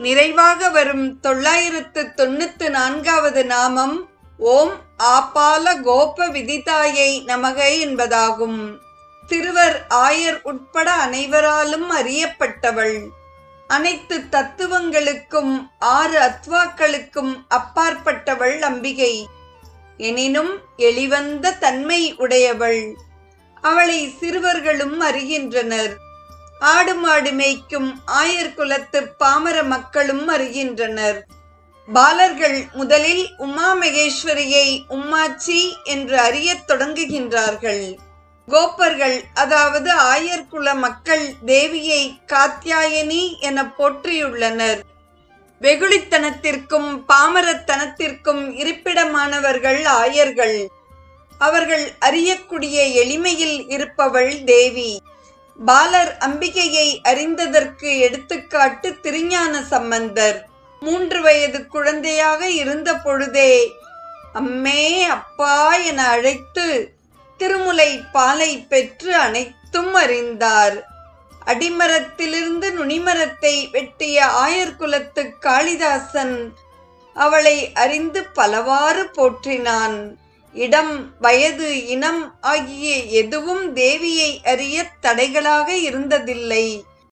நிறைவாக வரும் 994வது நாமம் ஓம் ஆபால கோப விதிதாயை நமக என்பதாகும். திருவர் ஆயர் உட்பட அனைவராலும் அறியப்பட்டவள். அனைத்து தத்துவங்களுக்கும் 6 அத்வாக்களுக்கும் அப்பாற்பட்டவள் அம்பிகை. எனினும் எளிவந்த தன்மை உடையவள். அவளை சிறுவர்களும் அறிகின்றனர். ஆடு மாடு மேய்க்கும் ஆயர் குலத்து பாமர மக்களும் அறிகின்றனர். பாலர்கள் முதலில் உமா மகேஸ்வரியை உம்மாச்சி என்று அறியத் தொடங்குகின்றார்கள். கோப்பர்கள் அதாவது ஆயர் குல மக்கள் தேவியை காத்யாயனி என போற்றியுள்ளனர். வெகுளித்தனத்திற்கும் பாமரத்தனத்திற்கும் இருப்பிடமானவர்கள் ஆயர்கள். அவர்கள் அறியக்கூடிய எளிமையில் இருப்பவள் தேவி. பாலர் அம்பிகையை அறிந்ததற்கு எடுத்துக்காட்டு திருஞான சம்பந்தர். 3 வயது குழந்தையாக இருந்த பொழுதே அம்மே அப்பா என அழைத்து திருமுலை பாலை பெற்று அனைத்தும் அறிந்தார். அடிமரத்திலிருந்து நுனிமரத்தை வெட்டிய ஆயர் குலத்து காளிதாசன் அவளை அறிந்து பலவாறு போற்றினான். இடம், வயது, இனம் ஆகிய எதுவும் தேவியை அறிய தடைகளாக இருந்ததில்லை.